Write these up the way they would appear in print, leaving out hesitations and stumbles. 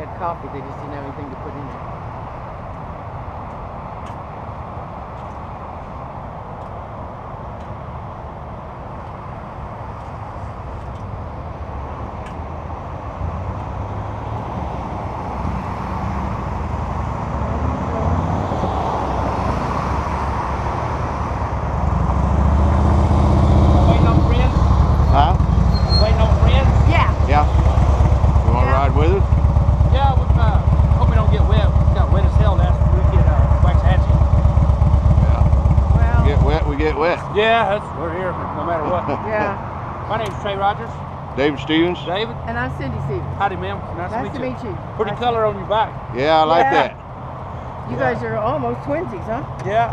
had coffee. They just didn't have anything to put in it. Yeah, we're here no matter what. Yeah. My name's Trey Rogers. David Stevens. David. And I'm Cindy Stevens. Howdy, ma'am. Nice to meet you. Pretty color on your back. Yeah, I like that. You guys are almost twinsies, huh? Yeah.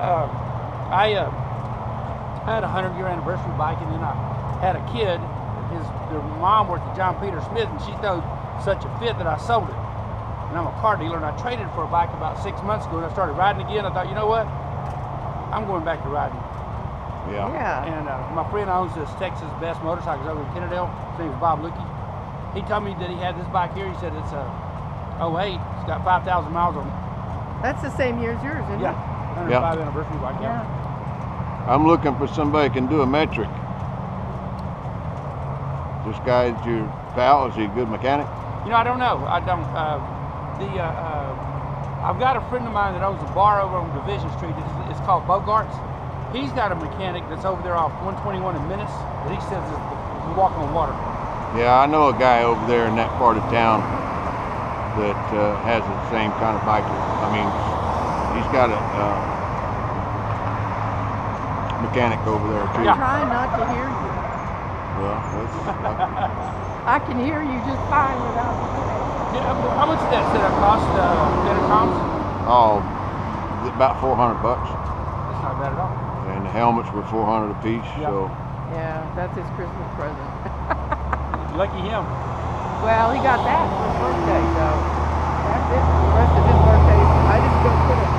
I had a 100-year anniversary bike, and then I had a kid. Their mom worked at John Peter Smith, and she threw such a fit that I sold it. And I'm a car dealer, and I traded it for a bike about 6 months ago, and I started riding again. I thought, you know what? I'm going back to riding. Yeah. And my friend owns this Texas Best Motorcycles over in Kennedale. His name is Bob Lukey. He told me that he had this bike here. He said it's a 08. It's got 5,000 miles on it. That's the same year as yours, isn't it? 105 anniversary bike. Yeah. I'm looking for somebody who can do a metric. This guy is your pal. Is he a good mechanic? You know, I don't know. I don't. I've got a friend of mine that owns a bar over on Division Street. It's called Bogart's. He's got a mechanic that's over there off 121 in Menace that he says is walking on water. Yeah, I know a guy over there in that part of town that has the same kind of bike. I mean, he's got a mechanic over there too. I'm trying not to hear you. Well, that's I can hear you just fine without the how much did that setup cost, Intercoms? Oh, about $400. That's not bad at all. And the helmets were $400 a piece. So yeah, that's his Christmas present. Lucky him. Well, he got that for his birthday, so that's it. The rest of his birthday, I just go put a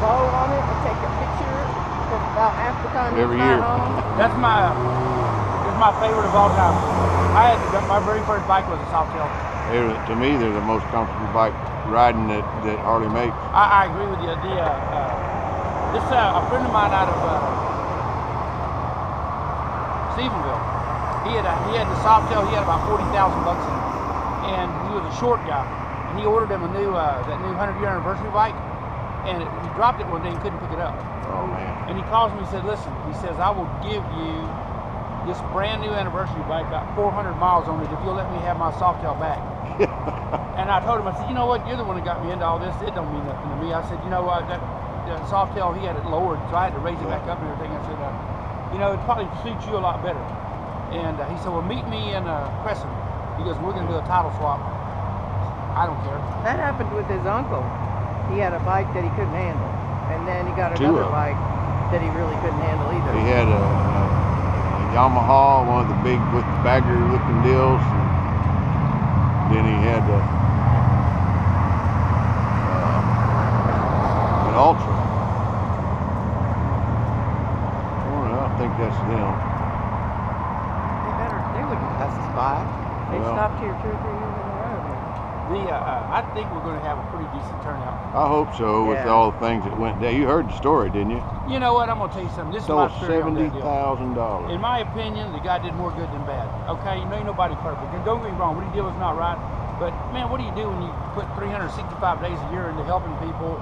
bow on it and take a picture because about half the time every he's year. not home. That's my favorite of all time. My very first bike was a Softail. To me, they're the most comfortable bike riding that Harley makes. I agree with you. This a friend of mine out of Stephenville. He had the Softail. He had about 40,000 bucks in it, and he was a short guy. And he ordered him a new that new 100-year anniversary bike, and he dropped it one day and couldn't pick it up. Oh man! And he calls me and said, "Listen," he says, "I will give you this brand new anniversary bike, got 400 miles on it, if you'll let me have my Softail back." And I told him, I said, "You know what? You're the one that got me into all this. It don't mean nothing to me." I said, "You know what? That Softail, he had it lowered, so I had to raise it back up and everything." I said, "You know, it probably suits you a lot better." And he said, "Well, meet me in Crescent." He goes, "We're going to do a title swap." I don't care. That happened with his uncle. He had a bike that he couldn't handle, and then he got another bike that he really couldn't handle either. He had a Yamaha, one of the big with the bagger looking deals. And then he had an Ultra. Well, I think that's them. They wouldn't pass us by. They stopped here 2 or 3 years in a row. I think we're going to have a pretty decent turnout. I hope so, with all the things that went down. You heard the story, didn't you? You know what? I'm going to tell you something. This is Stole my theory on that deal. $70,000. In my opinion, the guy did more good than bad. Okay, you know, ain't nobody perfect. And don't get me wrong, what he did was not right. But man, what do you do when you put 365 days a year into helping people?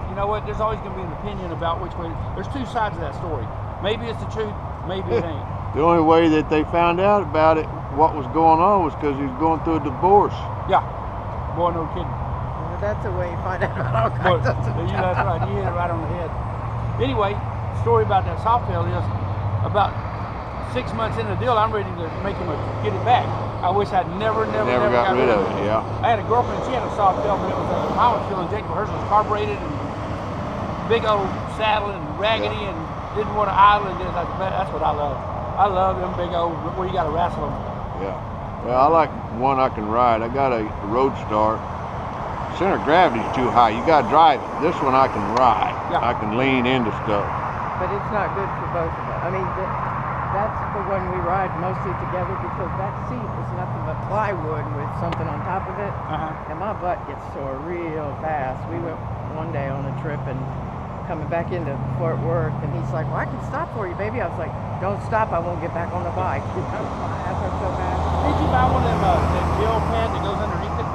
You know what? There's always going to be an opinion about which way. There's two sides of that story. Maybe it's the truth. Maybe it ain't. The only way that they found out about it, what was going on, was because he was going through a divorce. Yeah. Boy, no kidding. Well, that's the way you find out about all kinds of stuff. That's right. You hit it right on the head. Anyway, the story about that Softail is about 6 months into the deal, I'm ready to make him get it back. I wish I'd never got rid of it. Yeah. I had a girlfriend. She had a Softail, but it was mine was still injected. Hers was carbureted and big old saddle and raggedy and didn't want to idle. And that's what I love. I love them big old where you got to wrestle them. Yeah. Well, I like one I can ride. I got a Roadstar. Center of gravity's too high. You got to drive it. This one I can ride. Yeah. I can lean into stuff. But it's not good for both of us. I mean, that's the one we ride mostly together because that seat is nothing but plywood with something on top of it. Uh-huh. And my butt gets sore real fast. We went one day on a trip and coming back into Fort Worth, and he's like, "Well, I can stop for you, baby." I was like, "Don't stop, I won't get back on the bike." My ass hurt so bad. Did you buy one of them that gel pad that goes underneath it?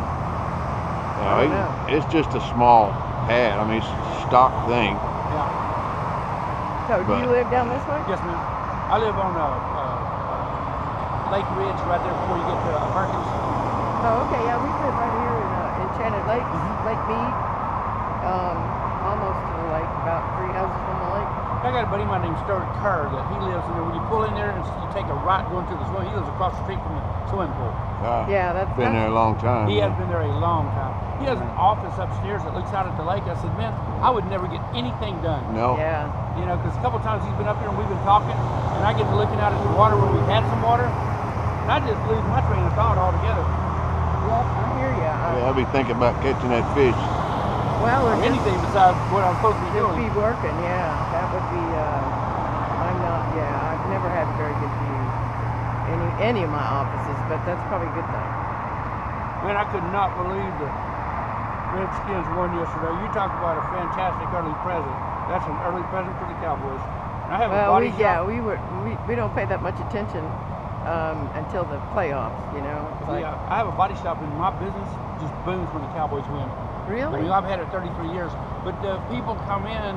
No, don't know. it's just a small pad. I mean, it's a stock thing. Yeah. So, do you But- live down this way? Yes, ma'am. I live on Lake Ridge, right there before you get to Perkins. Oh, okay. Yeah, we live right here in Enchanted Lake, Lake Mead. Almost to the lake, about 3 houses from the lake. I got a buddy of mine named Stuart Kerr that he lives in there. When you pull in there and you take a right going to the swim, he lives across the street from the swimming pool. Yeah, that's Been there a long time. He huh? has been there a long time. He has an office upstairs that looks out at the lake. I said, man, I would never get anything done. No. Yeah. You know, because a couple times he's been up here and we've been talking, and I get to looking out at the water where we had some water, and I just lose my train of thought altogether. Yep, I hear you. Yeah, I'll be thinking about catching that fish. Well, or Or just anything besides what I'm supposed to be just be doing. working. Yeah, that would be. I'm not. Yeah, I've never had very good views any of my offices, but that's probably a good thing. Man, I could not believe the Redskins won yesterday. You talk about a fantastic early present. That's an early present for the Cowboys. And I have a Well, body shop. we don't pay that much attention until the playoffs. You know. It's like, Yeah, I have a body shop, and my business just booms when the Cowboys win. I really? mean, I've had it 33 years, but people come in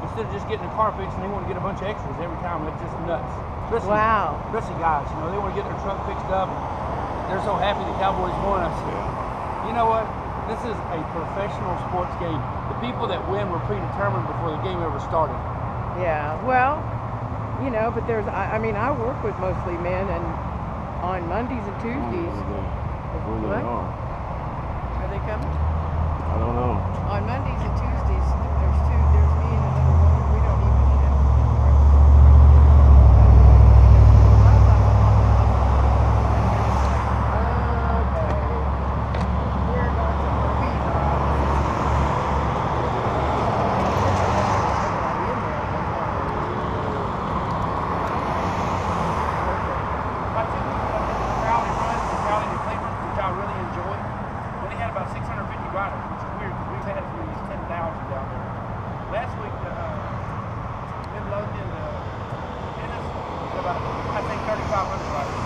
instead of just getting a car fixed, and they want to get a bunch of extras every time. It's just nuts. Especially, Wow. especially guys, you know, they want to get their truck fixed up. And they're so happy the Cowboys won. I said, you know what? This is a professional sports game. The people that win were predetermined before the game ever started. Yeah. Well, you know, but there's. I mean, I work with mostly men, and on Mondays and Tuesdays. Where they What? are. Are they coming? I don't know. On Mondays and Tuesdays, there's two. There's me and another woman. We don't even have. My two weeks I did the rally run in Raleigh to Cleveland, which I really enjoyed. Only had about 650 riders, which is weird because we've had as many as 10,000 down there. Last week, Midlothian, Dennis, about I think 3,500 riders.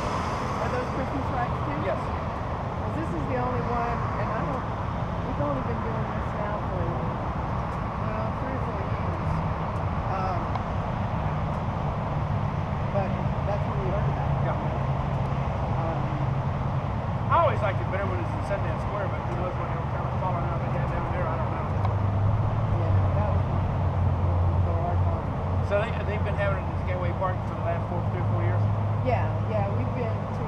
Are those Christmas lights too? Yes. Well, this is the only one, and I don't. We've only been doing this now for 3 or 4 years. But that's when we heard about it. Yeah. I always liked it better when it's in Sundance Square, but who knows when it'll come falling out they had down there, I don't know. Yeah, that was before our time. So they've been having it in Gateway Park for the last 3 or 4 years? Yeah, we've been to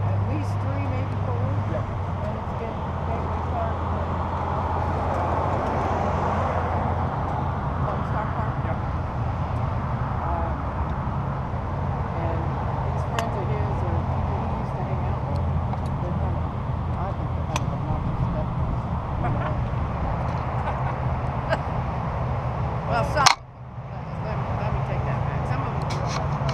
at least 3, maybe 4. Yeah. And it's been Gateway Park and Lone Star Park. Yeah. And these friends of his are people he used to hang out with. They're kind of, I think they're kind of obnoxious stuff. Well, some. Let me take that back. Some of them are real nice.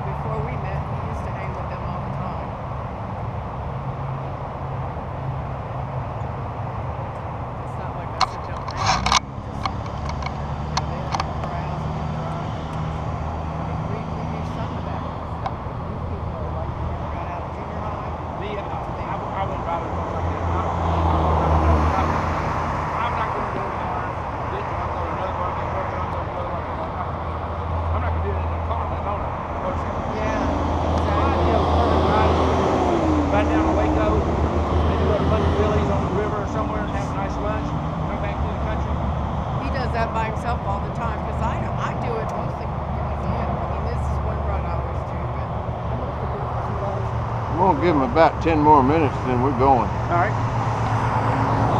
Before we met, he used to hang with them all the time. It's not like I sit down there. They were in the crowds and we drive. We do some of that stuff. But these people are like, you never got out of junior high. I would rather go like that. I'm not going to go to bar. This one, go to another bar, get working on another bar. I'm not going to do it in a car, let alone a motorcycle. Yeah. I feel perfect riding. Right down to Waco, maybe go to a bunch of Billy's on the river or somewhere and have a nice lunch. Come back to the country. He does that by himself all the time because I do it mostly because of him. I mean, this is one run I always do, but I mostly do it because he loves it. I'm gonna give them about 10 more minutes, then we're going. All right.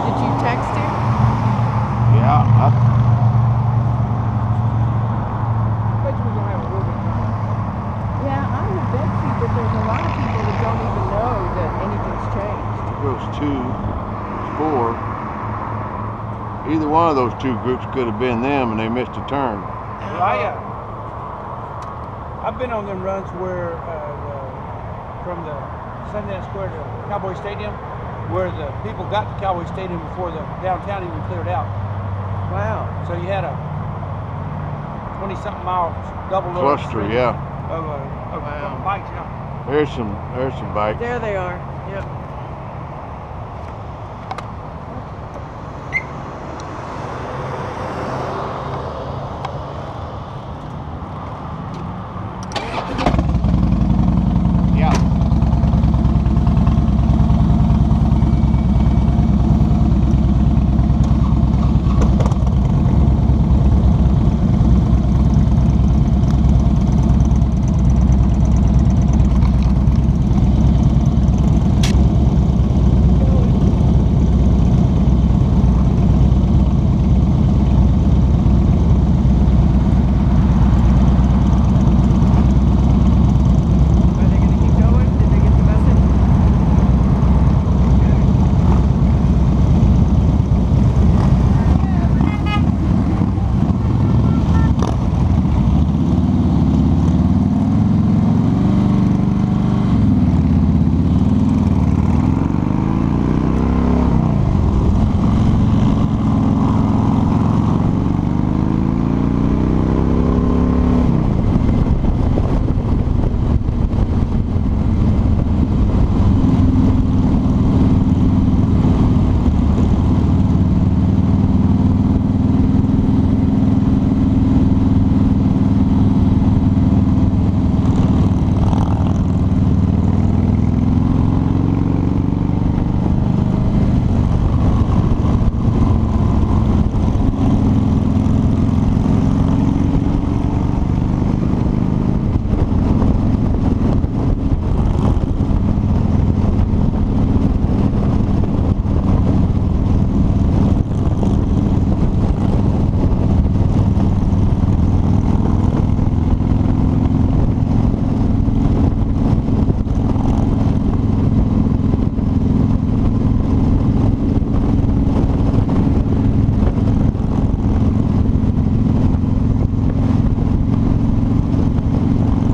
Did you text him? Yeah, I bet you we're going to have a real good time. Yeah, I would bet you, but there's a lot of people that don't even know that anything's changed. it goes 2, 4. Either one of those two groups could have been them, and they missed a turn. Well, I've been on them runs where from the Sundance Square to Cowboy Stadium, where the people got to Cowboy Stadium before the downtown even cleared out. Wow. So you had a 20-something mile double Cluster, yeah. of Wow. bikes. Yeah. There's some bikes. There they are. Yep.